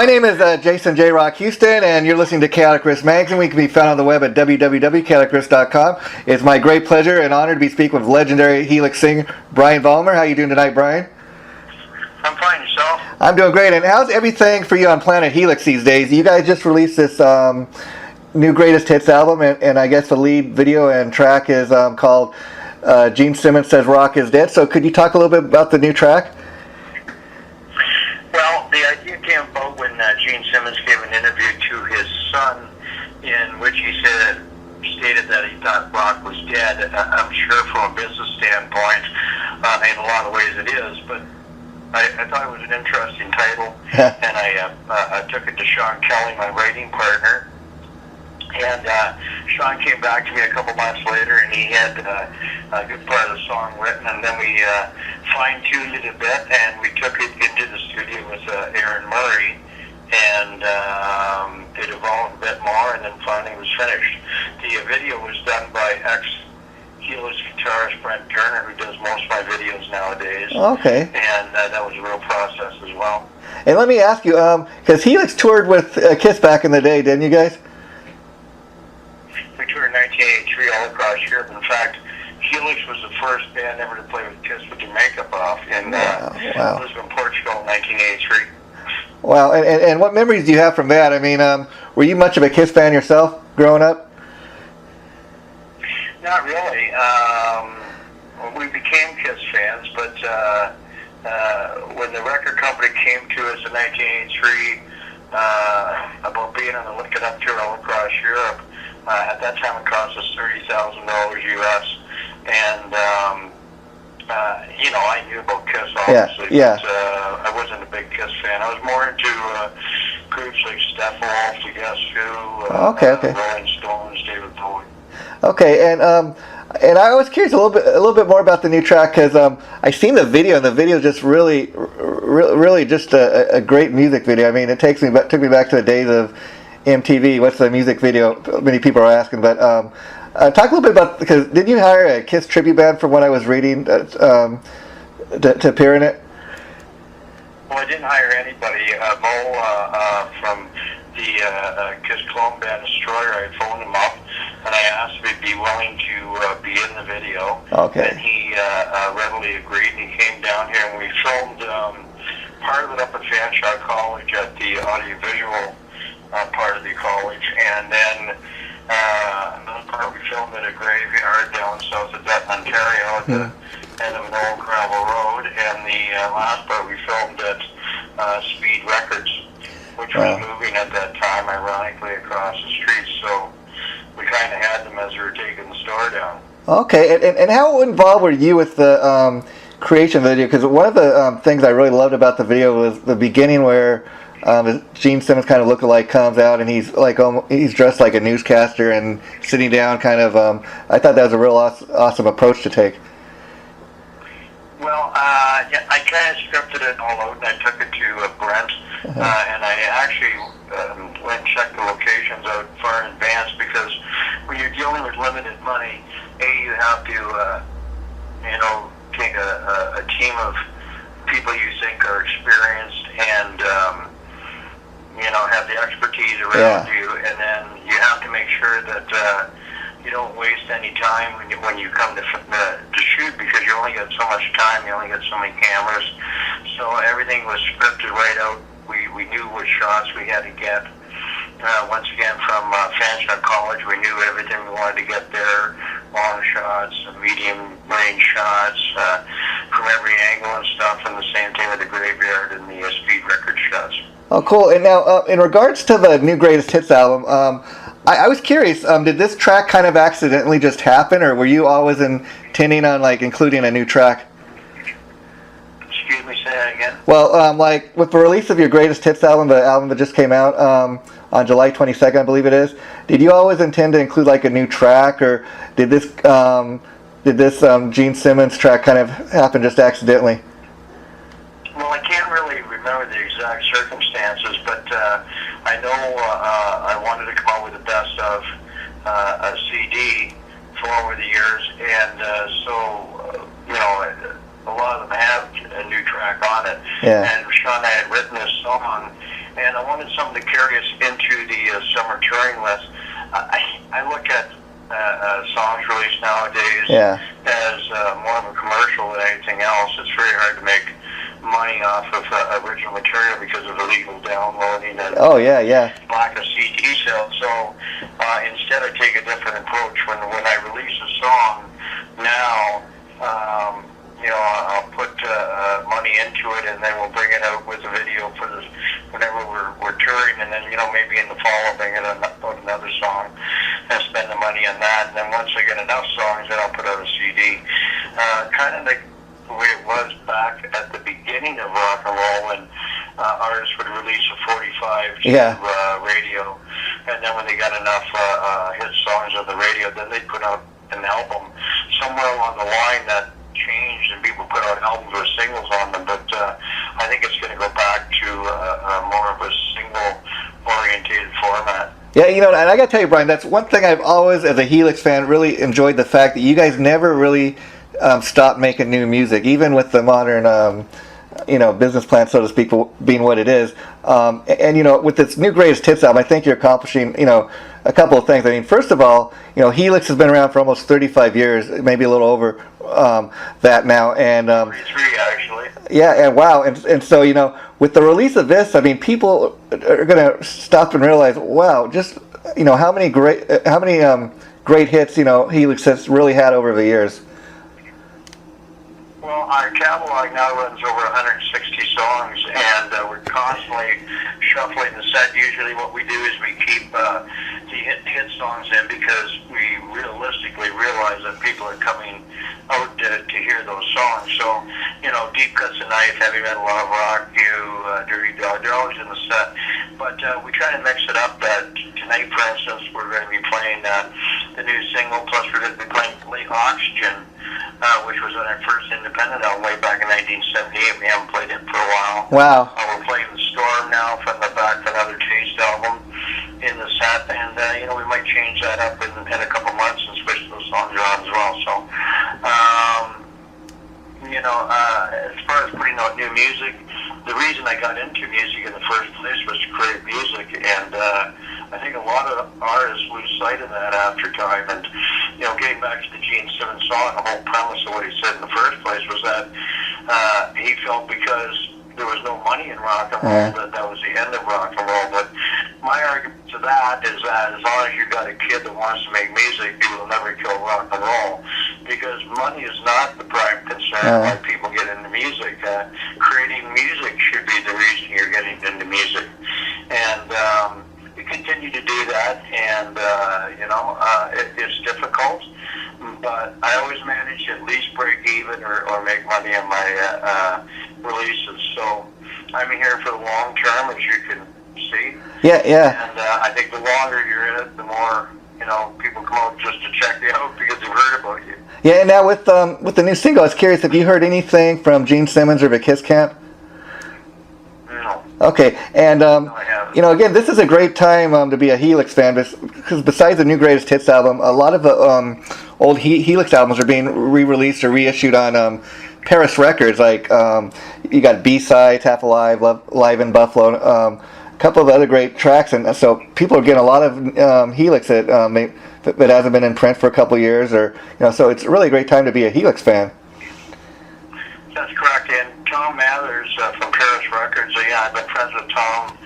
My name is Jason JROCK Houston, and you're listening to Chaotic Riffs Magazine. We can be found on the web at www.chaoticriffs.com. It's my great pleasure and honor to be speaking with legendary Helix singer Brian Vollmer. How are you doing tonight, Brian? I'm fine. Yourself? I'm doing great. And how's everything for you on Planet Helix these days? You guys just released this new greatest hits album, and I guess the lead video and track is called Gene Simmons Says Rock is Dead. So could you talk a little bit about the new track? Well, the idea came about when Gene Simmons gave an interview to his son in which he stated that he thought rock was dead. I'm sure from a business standpoint, in a lot of ways it is, but I thought it was an interesting title, and I took it to Sean Kelly, my writing partner, and Sean came back to me a couple months later, and he had a good part of the song written, and then we fine-tuned it a bit, and we took it into the studio with Aaron Murray, and it evolved a bit more, and then finally it was finished. The video was done by ex-Helix guitarist Brent Turner, who does most of my videos nowadays. Okay. And that was a real process as well. And let me ask you, because Helix toured with Kiss back in the day, didn't you guys? We toured in 1983 all across Europe. In fact, Helix was the first band ever to play with Kiss with their makeup off in Lisbon, Portugal in 1983. Wow, and what memories do you have from that? I mean, were you much of a Kiss fan yourself growing up? Not really. We became Kiss fans, but when the record company came to us in 1983 about being on the Lick It Up tour all across Europe, at that time it cost us $30,000 US, and I knew about Kiss obviously, but I wasn't a big Kiss fan. I was more into groups like Steppenwolf, The Guess Who, Rolling Stones, David Bowie. Okay, and I was curious a little bit more about the new track, because I seen the video, and the video is just really just a great music video. I mean, it took me back to the days of MTV. What's the music video? Many people are asking, but talk a little bit about, because didn't you hire a Kiss tribute band from what I was reading to appear in it? Well, I didn't hire anybody. Mo from the Kiss clone band Destroyer, I phoned him up, and I asked if he'd be willing to be in the video. Okay. And he readily agreed, and he came down here, and we filmed part of it up at Fanshawe College at the audiovisual part of the college, and then another part we filmed at a graveyard down south of Dutton, Ontario, at the end of an old gravel road, and the last part we filmed at Speed Records, which was moving at that time, ironically, across the street, so we kind of had them as we were taking the store down. Okay, and how involved were you with the creation of the video? Because one of the things I really loved about the video was the beginning where Gene Simmons kind of lookalike comes out, and he's dressed like a newscaster and sitting down kind of, I thought that was a real awesome approach to take. Well, I kind of scripted it all out, and I took it to Brent, and I actually went and checked the locations out far in advance, because when you're dealing with limited money, you have to, take a team of people you think are experienced and, have the expertise around you, and then you have to make sure that you don't waste any time when you come to shoot, because you only got so much time, you only got so many cameras. So everything was scripted right out. We knew what shots we had to get. Once again, from Fanshawe College, we knew everything we wanted to get there. Long shots, medium range shots, from every angle and stuff, and the same thing with the graveyard and the Speed Record shots. Oh, cool. And now, in regards to the new Greatest Hits album, I was curious, did this track kind of accidentally just happen, or were you always intending on, including a new track? Excuse me, say that again? Well, with the release of your Greatest Hits album, the album that just came out on July 22nd, I believe it is, did you always intend to include, a new track, or did this Gene Simmons track kind of happen just accidentally? Well, I can't really remember the exact circumstances, but I know I wanted to come out with the best of a CD for over the years, and so a lot of them have a new track on it. Yeah. And Sean and I had written this song, and I wanted something to carry us into the summer touring list. I look at songs released nowadays as more of a commercial than anything else. It's very hard to make money off of original material because of illegal downloading and lack of CD sales. So instead, I take a different approach. When I release a song now, I'll put money into it, and then we'll bring it out with a video for this whenever we're touring, and then maybe in the fall I'll bring it out another song and spend the money on that. And then once I get enough songs, then I'll put out a CD. Kind of like the way it was back at the beginning of rock and roll, when artists would release a 45 to radio, and then when they got enough hit songs on the radio, then they'd put out an album. Somewhere along the line that changed, and people put out albums or singles on them, but I think it's going to go back to more of a single-orientated format. Yeah, and I got to tell you, Brian, that's one thing I've always, as a Helix fan, really enjoyed, the fact that you guys never really stopped making new music, even with the modern, business plan, so to speak, being what it is. And with this new Greatest Hits album, I think you're accomplishing, a couple of things. I mean, first of all, Helix has been around for almost 35 years, maybe a little over that now, and 33 actually. Yeah, and wow, and so with the release of this, I mean, people are going to stop and realize, wow, just how many great hits Helix has really had over the years. Well, our catalog now runs over 160 songs, and we're constantly shuffling the set. Usually what we do is we keep the hit songs in, because we realistically realize that people are coming out to hear those songs. So, Deep Cuts a Knife, Heavy Metal, Love Rock, Dirty Dog, they're always in the set. But we try to mix it up. Tonight, for instance, we're going to be playing the new single, plus we're going to be playing Late Oxygen, which was on our first independent album way back in 1978. We haven't played it for a while. Wow. We're playing The Storm now from the back of Another Taste album in the set, and we might change that up in a couple months and switch those songs around as well. So, as far as putting out new music, the reason I got into music in the first place was to create music, and I think a lot of artists lose sight of that after time. And getting back to the Gene Simmons song, the whole premise of what he said in the first place was that he felt because there was no money in rock and roll that was the end of rock and roll. But my argument to that is that as long as you got a kid that wants to make music, you will never kill rock and roll, because money is not the prime concern why people get into music. Creating music should be the reason you're getting into music, and we continue to do that. And it's difficult, but I always manage to at least break even or make money on my releases. So I'm here for the long term, as you can see. Yeah. And I think the longer you're in it, the more people come out just to check you out because they've heard about you. Yeah, and now with the new single, I was curious, have you heard anything from Gene Simmons or the Kiss Camp? No. Okay, and No, I haven't. again, this is a great time to be a Helix fan, because besides the new Greatest Hits album, a lot of the old Helix albums are being re-released or reissued on Paris Records. Like you got B-Sides, Half Alive, Live in Buffalo, a couple of other great tracks, and so people are getting a lot of Helix that hasn't been in print for a couple of years, or so it's really a great time to be a Helix fan. That's correct. And Tom Mathers from Paris Records, I've been friends with Tom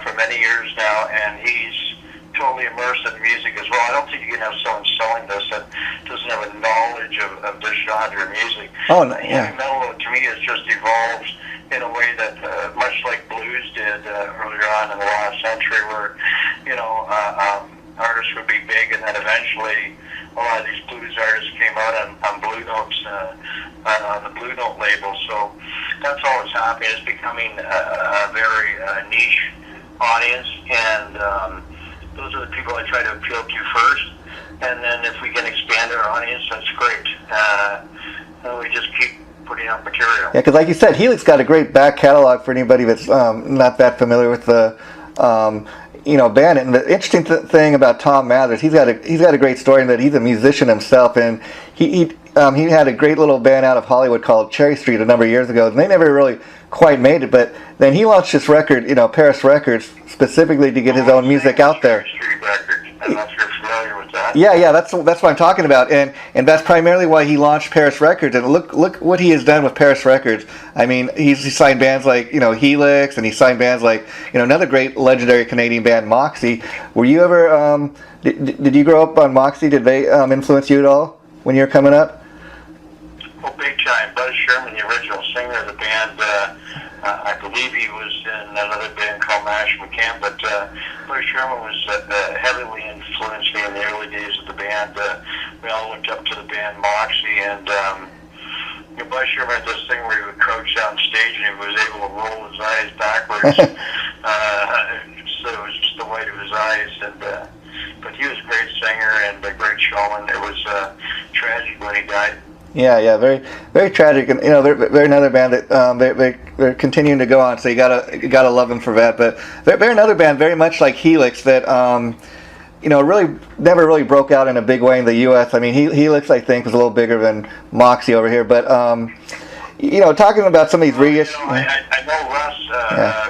for many years now, and he's totally immersed in music as well. I don't think you can have someone selling this that doesn't have a knowledge of this genre of music. Heavy metal, to me, has just evolved in a way that, much like blues did earlier on in the last century, where artists would be big, and then eventually a lot of these blues artists came out on Blue Notes, on the Blue Note label. So that's all that's happening. It's becoming a very niche audience, and those are the people I try to appeal to first. And then if we can expand our audience, that's great. And we just keep putting out material. Yeah, because like you said, Helix got a great back catalog for anybody that's not that familiar with the band. And the interesting thing about Tom Mathers, he's got a great story in that he's a musician himself, and he he had a great little band out of Hollywood called Cherry Street a number of years ago, and they never really quite made it. But then he launched this record, Paris Records, specifically to get his own music out there. Cherry Street Records. I don't know if you're familiar with that. Yeah, that's what I'm talking about, and that's primarily why he launched Paris Records. And look what he has done with Paris Records. I mean, he's signed bands like Helix, and he signed bands like another great legendary Canadian band, Moxie. Were you ever did you grow up on Moxie? Did they influence you at all when you were coming up? Well, big time. Buzz Sherman, the original singer of the band, I believe he was in another band called Mash McCann, but Buzz Sherman was heavily influenced me in the early days of the band. We all looked up to the band Moxie, and Buzz Sherman had this thing where he would crouch down stage and he was able to roll his eyes backwards. So it was just the white of his eyes, but he was a great singer and a great showman. It was tragic when he died. Yeah, very, very tragic, and they're another band that they're continuing to go on. So you gotta love them for that. But they're another band very much like Helix that really never really broke out in a big way in the U.S. I mean, Helix I think was a little bigger than Moxie over here. But talking about some of these reissues. I know Russ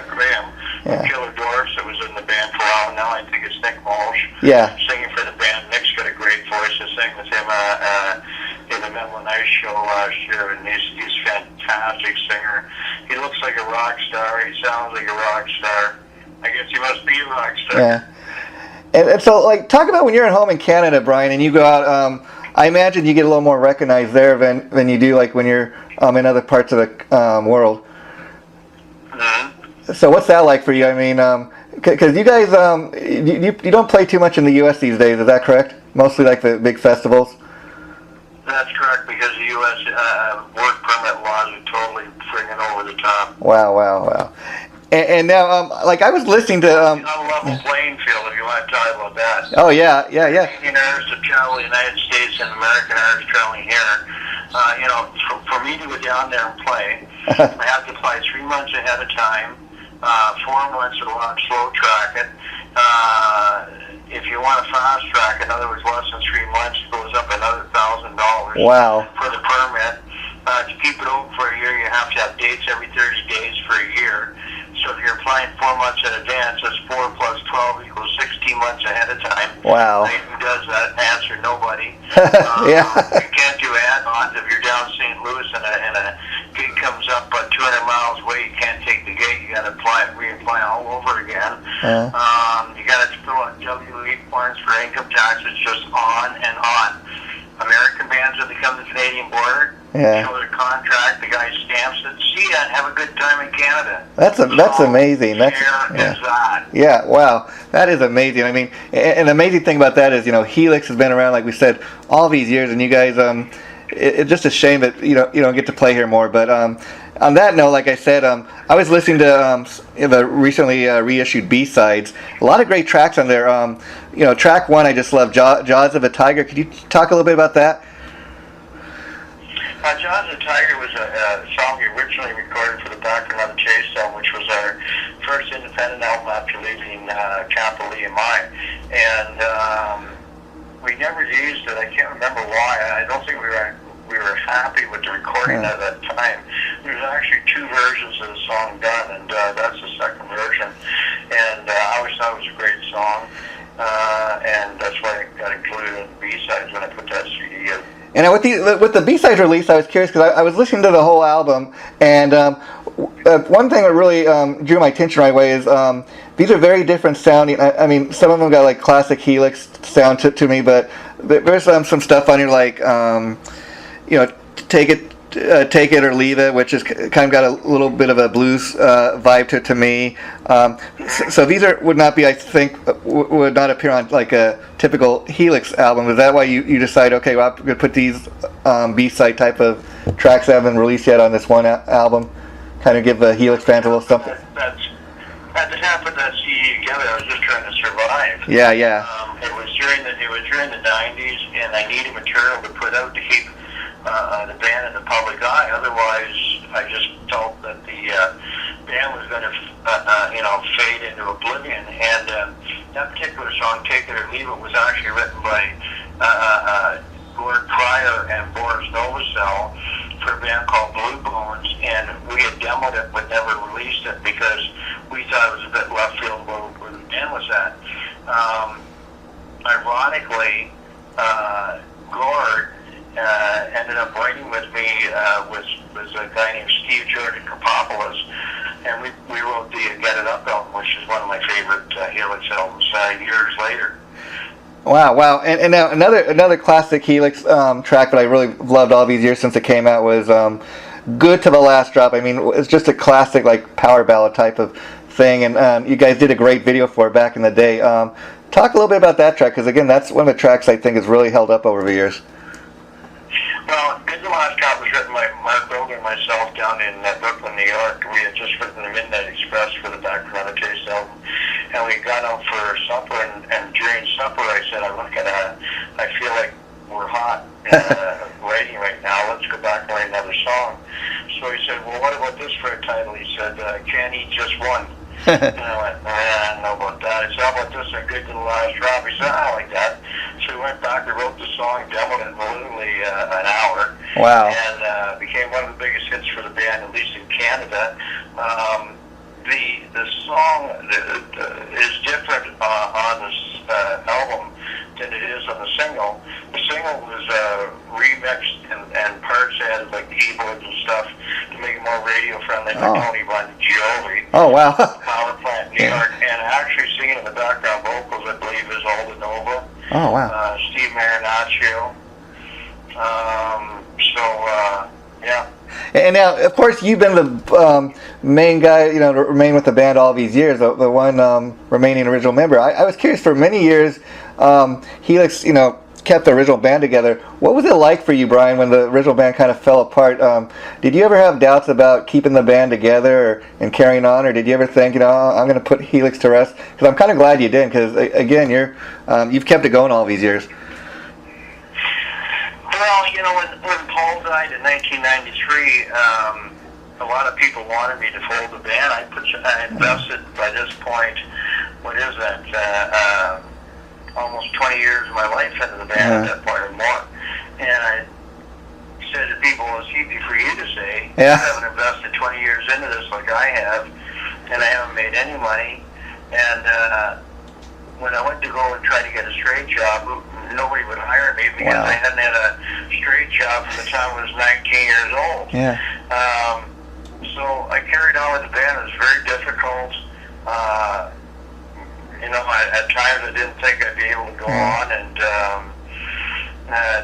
Graham from Killer Dwarfs that was in the band for a while. Now I think it's Nick Walsh. Yeah. Singing for the band. Nick's got a great voice to sing with him. In the Mental Night show last year, and he's a fantastic singer. He looks like a rock star. He sounds like a rock star. I guess he must be a rock star. Yeah. And so, talk about when you're at home in Canada, Brian, and you go out. I imagine you get a little more recognized there than you do when you're in other parts of the world. Mm-hmm. So what's that like for you? I mean, because you guys you don't play too much in the U.S. these days. Is that correct? Mostly like the big festivals. That's correct, because the U.S. Work permit laws are totally friggin' over the top. Wow. And now, I was listening to... Not a level playing field, if you want to talk about that. Oh, yeah. Canadian artists that travel the United States and American artists traveling here, for me to go down there and play, I have to apply 3 months ahead of time, 4 months to launch slow track it. If you want to fast track, in other words, less than 3 months, it goes up another $1,000. Wow. For the permit. To keep it open for a year, you have to have dates every 30 days for a year. So if you're applying 4 months in advance, that's 4 plus 12 equals 16 months ahead of time. Wow. Who does that? Answer, nobody. Yeah. You can't do add-ons. If you're down St. Louis and a gig comes up 200 miles away, you can't take the gig. You got to reapply all over again. You got to fill out W-8 forms for income taxes, just on and on. American bands, when they come to the Canadian border, show their contract, the guy stamps it. See ya, and have a good time in Canada. That's amazing. Yeah, wow, that is amazing. I mean, an amazing thing about that is Helix has been around, like we said, all these years, and you guys it's just a shame that you don't get to play here more. But on that note, like I said, I was listening to the recently reissued B-sides. A lot of great tracks on there. Track 1 I just love, Jaws of a Tiger. Could you talk a little bit about that? Jaws of a Tiger was a song we originally recorded for the Background on the Chase song, which was our first independent album after leaving Capital EMI. And we never used it. I can't remember why. I don't think we were happy with the recording at that time. There's actually 2 versions of the song done, and that's the second version. And I always thought it was a great song, and that's why it got included in the B-sides when I put that CD in. And with the B-sides release, I was curious because I was listening to the whole album, and one thing that really drew my attention right away is these are very different sounding. I mean, some of them got classic Helix sound to me, but there's some stuff on here like Take It or Leave It, which is kind of got a little bit of a blues vibe to me. So these would not be, I think, would not appear on a typical Helix album. Is that why you decide, okay, well, I'm going to put these B-side type of tracks that haven't been released yet on this one album? Kind of give the Helix fans a little something. At the time I put that CD together, I was just trying to survive. Yeah. It was during the 90s, and I needed material to put out to keep the band in the public eye. Otherwise, I just felt that the band was going to, fade into oblivion. And that particular song, "Take It or Leave It," was actually written by Gord Pryor and Boris Novosel for a band called Blue Bones, and we had demoed it but never released it because we thought it was a bit left field where the band was at. Ironically, Gord ended up writing with me was a guy named Steve Jordan Kapopoulos, and we wrote the Get It Up album, which is one of my favorite Helix albums years later. Wow. And now another classic Helix track that I really loved all these years since it came out was Good to the Last Drop. I mean, it's just a classic, like, power ballad type of thing, and you guys did a great video for it back in the day. Talk a little bit about that track, because, again, that's one of the tracks I think has really held up over the years. Well, Good to the Last Drop was written by Mark Wilder and myself down in Brooklyn, New York. We had just written the Midnight Express for the Back Corona Taste album, and we got out for supper, and during supper I said, I feel like we're hot writing right now. Let's go back and write another song. So he said, well, what about this for a title? He said, Can't Eat Just One. And I went, I don't know about that. I said, how about this one, Good to the Last Drop? He said, I like that. So we went back, we wrote the song, demoed it in literally an hour. Wow. And became one of the biggest hits for the band, at least in Canada. The song is different on this album than it is on the single. The single was remixed and parts added, like keyboards and stuff, to make it more radio friendly by Tony Bon Gioli. Oh, wow. Power Plant, New York. And actually singing in the background vocals, I believe, is Alda Nova. Oh, wow. Steve Marinaccio. Yeah. And now, of course, you've been the main guy, to remain with the band all these years, the one remaining original member. I was curious, for many years, Helix, kept the original band together. What was it like for you, Brian, when the original band kind of fell apart? Did you ever have doubts about keeping the band together and carrying on, or did you ever think, I'm going to put Helix to rest? Because I'm kind of glad you did, because, again, you've kept it going all these years. Well, when Paul died in 1993, a lot of people wanted me to fold the band. I invested, by this point, what is that, almost 20 years of my life into the band at that point or more. And I said to people, it's easy for you to say. Yeah. I haven't invested 20 years into this like I have, and I haven't made any money. And when I went to go and try to get a straight job, nobody would hire me because I hadn't had a straight job from the time I was 19 years old. Yeah. So I carried on with the band. It was very difficult. At times I didn't think I'd be able to go on, and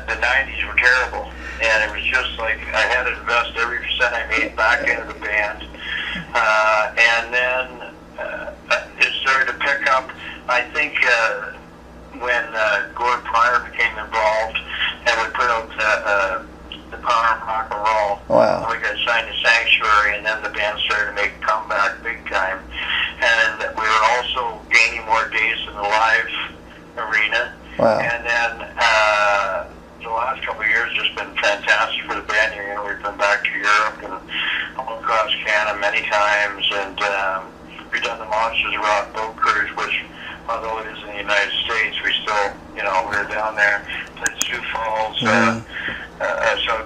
the 90s were terrible. And it was just like I had to invest every cent I made back into the band. And then it started to pick up. I think when Gord Pryor became involved and we put out the Power of Rock and Roll, we got signed to Sanctuary, and then the band started to make a comeback big time. And we were also gaining more days in the live arena. Wow. And then the last couple of years has just been fantastic for the band. We've been back to Europe and all across Canada many times, and we've done the Monsters of Rock boat cruise, which, although it is in the United States, we still, we were down there, played Sioux Falls, South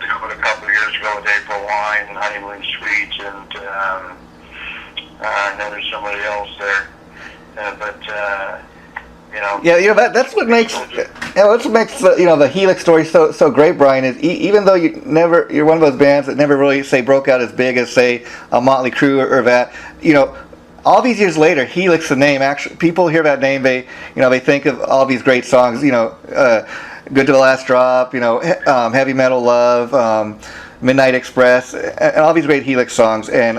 Dakota a couple of years ago with April Wine and Honeymoon Suites, and I know there's somebody else there, that's what makes the Helix story so great, Brian. Is even though you're one of those bands that never really broke out as big as a Motley Crue or that, all these years later, Helix, the name, actually, people hear that name, they think of all these great songs, Good to the Last Drop, Heavy Metal Love, Midnight Express, and all these great Helix songs, and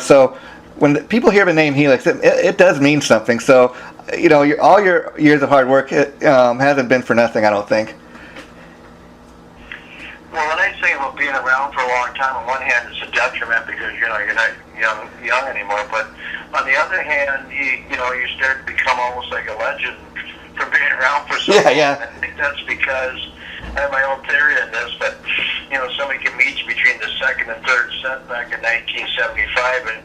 so when people hear the name Helix, it does mean something. So, all your years of hard work hasn't been for nothing, I don't think. Well, when I say about being around for a long time, on one hand, it's a detriment because you're not young anymore. But on the other hand, you start to become almost like a legend for being around for so long. Yeah. I think that's because I have my own theory on this, but somebody can meet you between the second and third set back in 1975, and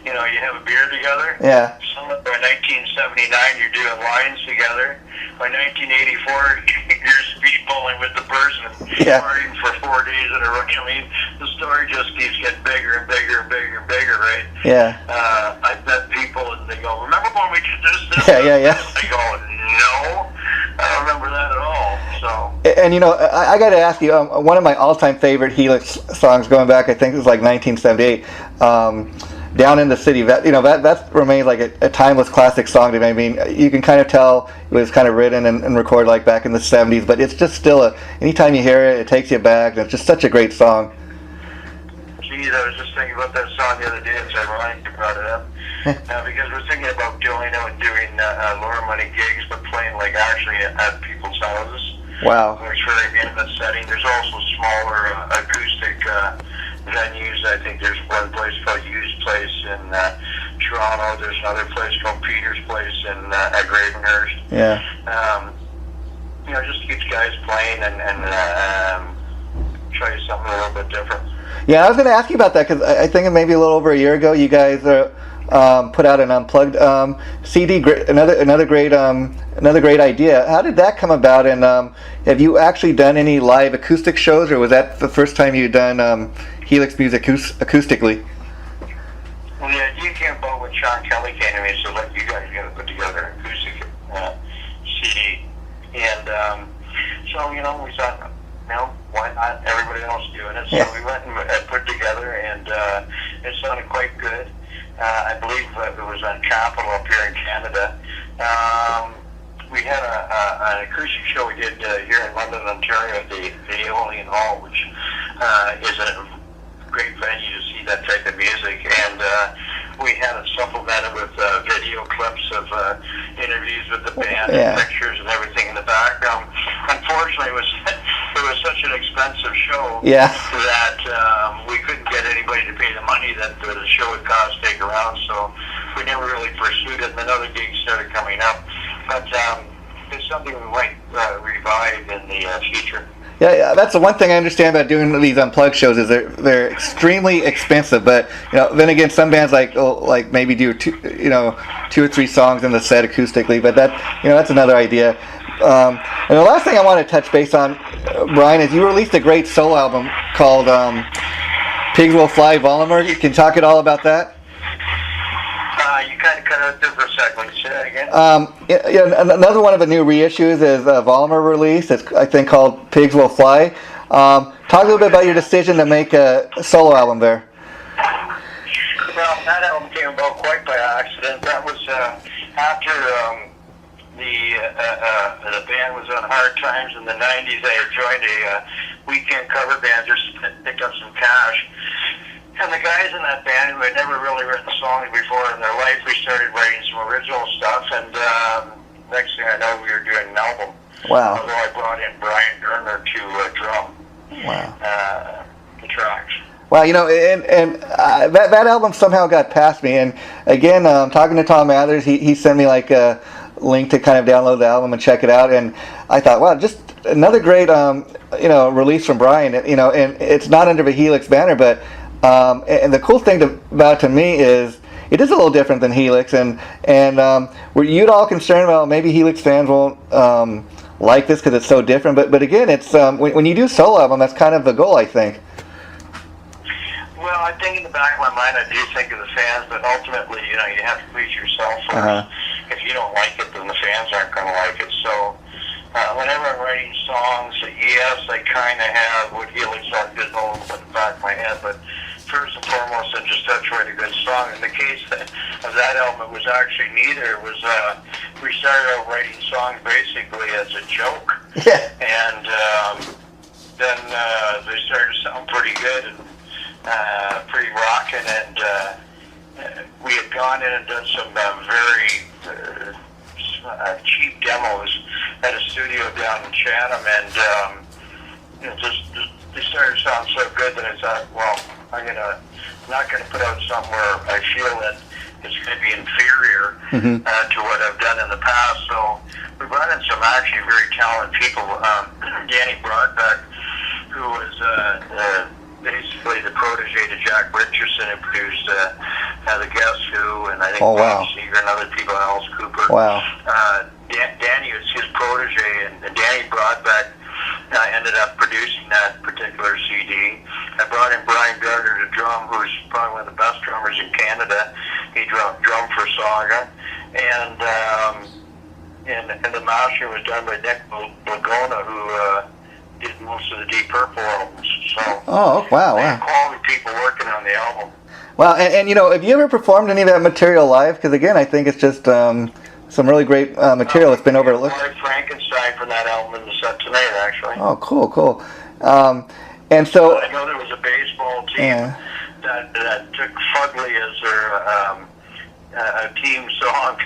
you have a beer together. Yeah. By 1979, you're doing lines together. By 1984, beach bowling with the person and partying for 4 days in a row. I mean, the story just keeps getting bigger and bigger and bigger and bigger, right? Yeah. I've met people and they go, remember when we did this? Yeah. I go, no, I don't remember that at all. So. And I got to ask you, one of my all-time favorite Helix songs, going back, I think it was like 1978. Down in the City, that remains like a timeless classic song to me. I mean, you can kind of tell it was kind of written and recorded like back in the 70s, but it's just still anytime you hear it, it takes you back, and it's just such a great song. Geez, I was just thinking about that song the other day. It's ironic you brought it up. Because we're thinking about doing lower money gigs, but playing like actually at people's houses. Wow. It's very intimate setting. There's also smaller acoustic venues. I think there's one place called Hughes Place in Toronto. There's another place called Peter's Place in at Gravenhurst. Yeah. Just keeps guys playing and try something a little bit different. Yeah, I was going to ask you about that because I think maybe a little over a year ago, you guys put out an unplugged CD. Another great idea. How did that come about? And have you actually done any live acoustic shows, or was that the first time you'd done Helix music acoustically? Well, the idea came about when Sean Kelly came to me and said, "Look, you guys got to put together an acoustic CD." And so we thought, why not? Everybody else doing it. So we went and put it together, and it sounded quite good. I believe it was on Capitol up here in Canada. We had an acoustic show we did here in London, Ontario at the Aeolian Hall, which is a great venue to see that type of music. And we had it supplemented with video clips of interviews with the band and pictures and everything in the background. Unfortunately, it was such an expensive show that we couldn't get anybody to pay the money that the show would cost to take around, so we never really pursued it, and then other gigs started coming up. But it's something we might revive in the future. Yeah, that's the one thing I understand about doing these unplugged shows is they're extremely expensive. But then again, some bands like maybe do two or three songs in the set acoustically. But that's another idea. And the last thing I want to touch base on, Brian, is you released a great solo album called Pigs Will Fly, Vollmer. Can you talk at all about that? You kind of cut out there for a second. Say that again. Another one of the new reissues is Vollmer release. It's, I think, called Pigs Will Fly. Talk a little bit about your decision to make a solo album there. Well, that album came about quite by accident. That was after the band was on hard times in the 90s. I had joined a weekend cover band just to pick up some cash. And the guys in that band who had never really written songs before in their life, we started writing some original stuff, and next thing I know, we were doing an album. Wow. Although I brought in Brian Vollmer to drum the tracks. Wow, that album somehow got past me, and again, talking to Tom Mathers, he sent me like a link to kind of download the album and check it out, and I thought, wow, just another great release from Brian, and it's not under the Helix banner, but and the cool thing about it to me is it is a little different than Helix, and were you at all concerned about maybe Helix fans won't like this because it's so different? But again, it's when you do solo album, that's kind of the goal, I think. Well, I think in the back of my mind, I do think of the fans, but ultimately, you have to please yourself first. If you don't like it, then the fans aren't going to like it. So whenever I'm writing songs, yes, I kind of have what Helix are good in the back of my head, but first and foremost, I just have to write a good song. In the case of that album, it was actually neither. It was we started out writing songs basically as a joke, and then they started to sound pretty good and pretty rocking, and we had gone in and done some very cheap demos at a studio down in Chatham, and just they started to sound so good that I thought, well, I'm not gonna put out somewhere I feel that it's going to be inferior to what I've done in the past. So we brought in some actually very talented people. Danny Broadbeck, who was basically the protege to Jack Richardson, who produced The Guess Who, and I think Bob Seger and other people, Alice Cooper. Wow. Danny was his protege, and Danny Broadbeck I ended up producing that particular CD. I brought in Brian Gardner to drum, who's probably one of the best drummers in Canada. He drummed for Saga, and the master was done by Nick Lagona, who did most of the Deep Purple albums. So, wow. Quality people working on the album. Wow, and have you ever performed any of that material live? Because again, I think it's just some really great material that's been overlooked. Frankenstein from that album in the set tonight, actually. Oh, cool. And so I know there was a baseball team that took Fugly as their team song,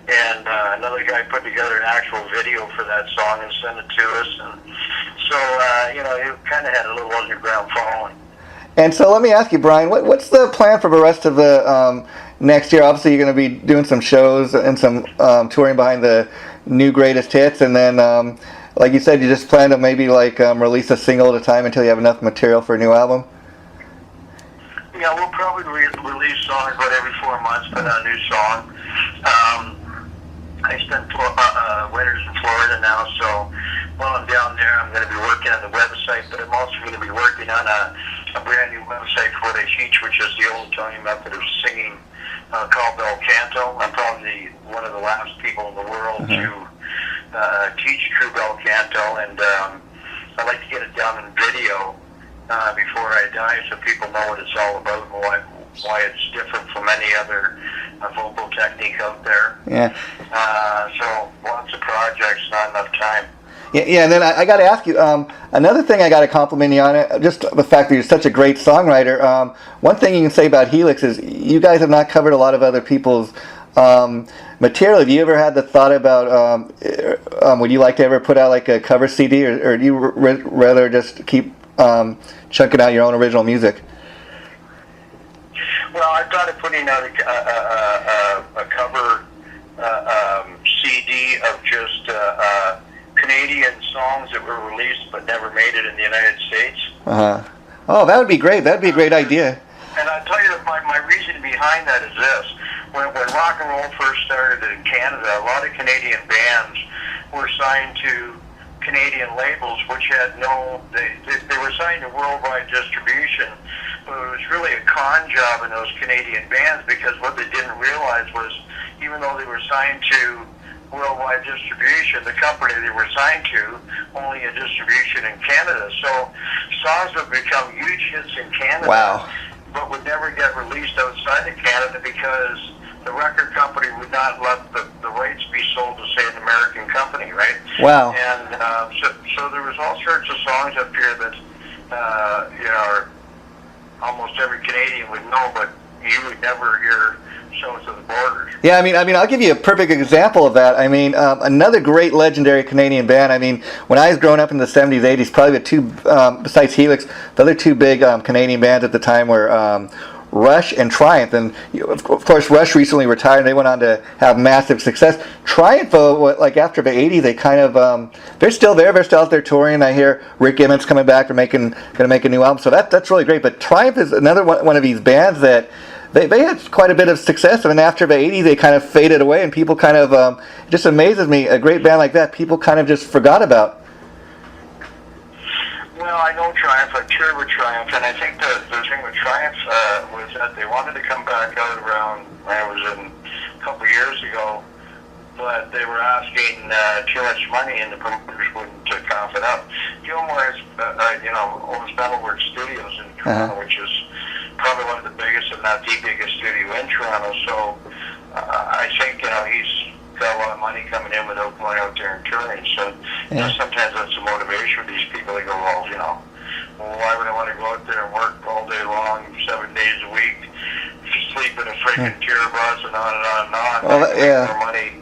and another guy put together an actual video for that song and sent it to us, and so it kind of had a little underground following. And so let me ask you, Brian, what's the plan for the rest of the next year? Obviously, you're going to be doing some shows and some touring behind the new greatest hits, and then, like you said, you just plan to maybe release a single at a time until you have enough material for a new album? Yeah, we'll probably release songs about every 4 months, put out a new song. I spent winters in Florida now, so while I'm down there, I'm going to be working on the website, but I'm also going to be working on a brand new website for what I teach, which is the old Tony method of singing called bel canto. I'm probably one of the last people in the world to teach true bel canto, and I'd like to get it done in video before I die, so people know what it's all about and why it's different from any other vocal technique out there. Yeah. So lots of projects, not enough time. Yeah, and then I got to ask you, another thing I got to compliment you on it, just the fact that you're such a great songwriter. One thing you can say about Helix is you guys have not covered a lot of other people's material. Have you ever had the thought about, would you like to ever put out like a cover CD, or do you rather just keep chunking out your own original music? Well, I thought of putting out a cover CD of just Canadian songs that were released but never made it in the United States. Oh, that would be great. That would be a great idea. And I'll tell you that my reason behind that is this. When rock and roll first started in Canada, a lot of Canadian bands were signed to Canadian labels, which had they were signed to worldwide distribution, but it was really a con job in those Canadian bands, because what they didn't realize was, even though they were signed to worldwide distribution, the company they were signed to only a distribution in Canada. So songs would become huge hits in Canada, but would never get released outside of Canada because the record company would not let the rights be sold to, say, an American company, right? Wow. And so there was all sorts of songs up here that almost every Canadian would know, but you would never hear south of the borders. Yeah, I mean, I'll give you a perfect example of that. I mean, another great legendary Canadian band. I mean, when I was growing up in the 70s, 80s, probably the two, besides Helix, the other two big Canadian bands at the time were Rush and Triumph. And of course, Rush recently retired, and they went on to have massive success. Triumph, like after the 80s, they kind of, they're still there. They're still out there touring. I hear Rick Emmons coming back. They're going to make a new album. So that's really great. But Triumph is another one of these bands that They had quite a bit of success, and then after the 80s, they kind of faded away, and people kind of, it just amazes me, a great band like that, people kind of just forgot about. Well, I know Triumph, I've toured with Triumph, and I think the thing with Triumph was that they wanted to come back out around, a couple of years ago, but they were asking too much money, and the promoters wouldn't cough it up. Gilmore owns Metalworks Studios in Toronto, which is probably one of the biggest, if not the biggest studio in Toronto. So I think he's got a lot of money coming in without going out there and touring. So sometimes that's the motivation for these people. They go, well, why would I want to go out there and work all day long, 7 days a week, sleep in a freaking tour bus, and on and on and on. Well, more money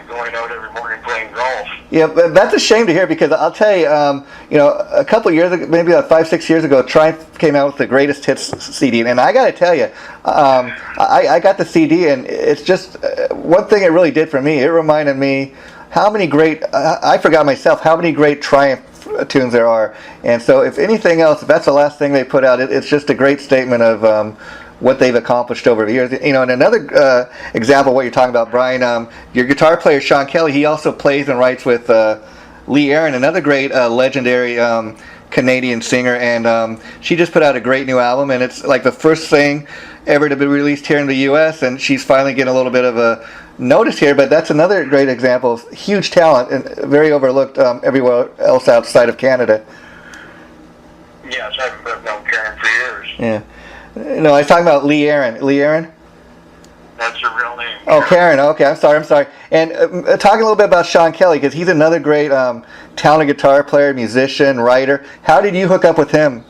going out every morning playing golf. Yeah, but that's a shame to hear, because I'll tell you, a couple of years ago, maybe about 5-6 years ago, Triumph came out with the Greatest Hits CD, and I got to tell you, I got the CD, and it's just one thing it really did for me. It reminded me how many great, I forgot myself, how many great Triumph tunes there are. And so if anything else, if that's the last thing they put out, it's just a great statement of what they've accomplished over the years. And another example of what you're talking about, Brian, your guitar player Sean Kelly, he also plays and writes with Lee Aaron, another great legendary Canadian singer, and she just put out a great new album, and it's like the first thing ever to be released here in the U.S., and she's finally getting a little bit of a notice here. But that's another great example of huge talent and very overlooked everywhere else outside of Canada. Yes, I've known Karen for years. Yeah. No, I was talking about Lee Aaron. Lee Aaron? That's her real name. Oh, Karen. Okay, I'm sorry. And talking a little bit about Sean Kelly, because he's another great talented guitar player, musician, writer. How did you hook up with him?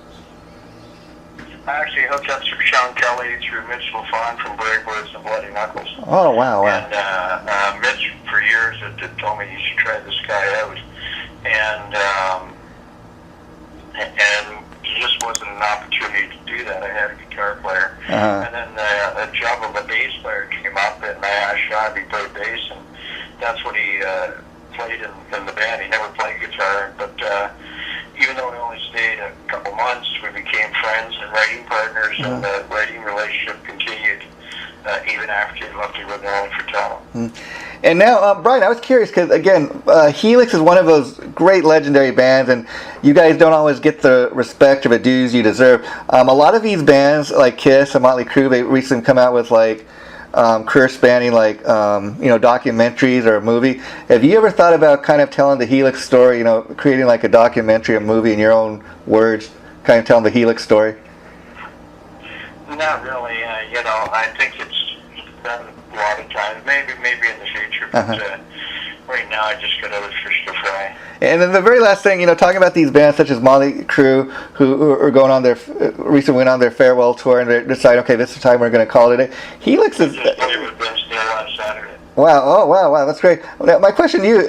I actually hooked up through Sean Kelly through Mitch LaFon from Brave Words and Bloody Knuckles. Oh, wow. And Mitch, for years, had told me you should try this guy out. And there just wasn't an opportunity to do that. I had a guitar player. And then a job of a bass player came up, and I asked Sean if he played bass, and that's what he played in the band. He never played guitar, but even though we only stayed a couple months, we became friends and writing partners, and the writing relationship continued even after he left to go down for talent. And now, Brian, I was curious because, again, Helix is one of those great legendary bands, and you guys don't always get the respect or the dues you deserve. A lot of these bands, like Kiss and Motley Crue, they recently come out with like career spanning, like documentaries or a movie. Have you ever thought about kind of telling the Helix story? Creating like a documentary, a movie in your own words, kind of telling the Helix story? Not really. I think it's done a lot of times. Maybe in the future, but right now I just got other fish to fry. And then the very last thing, talking about these bands such as Motley Crue, who are going on recently went on their farewell tour, and they decide, okay, this is the time we're going to call it a day. Helix is. Just played with Ben Steele on Saturday. Wow! Oh, wow! That's great. Now, my question to you: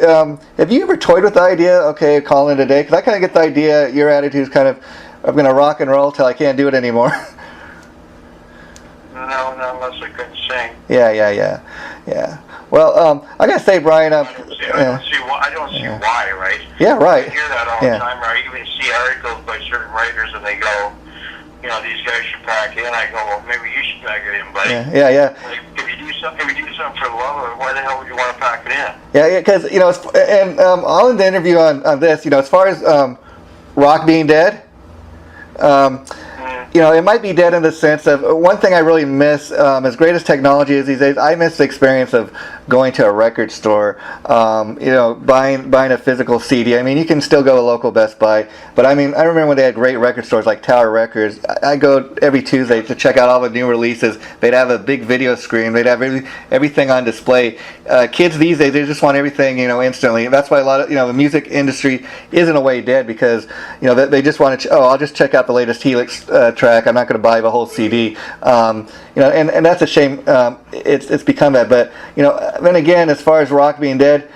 have you ever toyed with the idea? Okay, calling it a day, because I kind of get the idea. Your attitude is kind of, I'm going to rock and roll till I can't do it anymore. No, unless I couldn't sing. Yeah. Well, I gotta say, Brian, I don't see why, right? Yeah, right. I hear that all the time. Or I even see articles by certain writers, and they go, these guys should pack in. I go, well, maybe you should pack it in, buddy. Yeah. Like, if you do something for the love of it, why the hell would you want to pack it in? Yeah, because and I'll end the interview on this. As far as rock being dead. It might be dead in the sense of one thing I really miss, as great as technology is these days, I miss the experience of going to a record store, buying a physical CD. I mean, you can still go to local Best Buy, but I remember when they had great record stores like Tower Records. I go every Tuesday to check out all the new releases. They'd have a big video screen. They'd have everything on display. Kids these days, they just want everything, instantly. That's why a lot of, the music industry is in a way dead, because, they just want to, I'll just check out the latest Helix track. I'm not going to buy the whole CD. And that's a shame. It's become that. But then again, as far as rock being dead,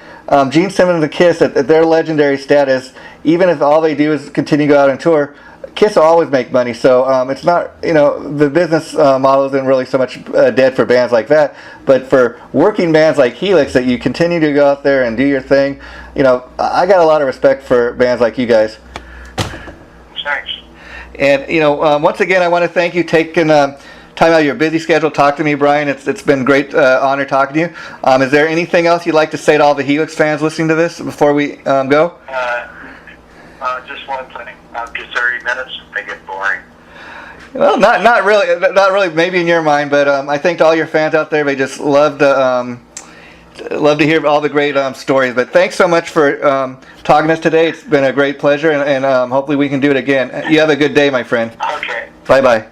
Gene Simmons and Kiss at their legendary status, even if all they do is continue to go out on tour, Kiss will always make money. So it's not, the business model isn't really so much dead for bands like that. But for working bands like Helix, that you continue to go out there and do your thing, I got a lot of respect for bands like you guys. Thanks. And once again, I want to thank you taking time out of your busy schedule to talk to me, Brian. It's been a great honor talking to you. Is there anything else you'd like to say to all the Helix fans listening to this before we go? Just one thing. After 30 minutes, they get boring. Well, not really. Maybe in your mind, but I think to all your fans out there, they just love to hear all the great stories. But thanks so much for talking to us today. It's been a great pleasure, and hopefully we can do it again. You have a good day, my friend. Okay. Bye-bye.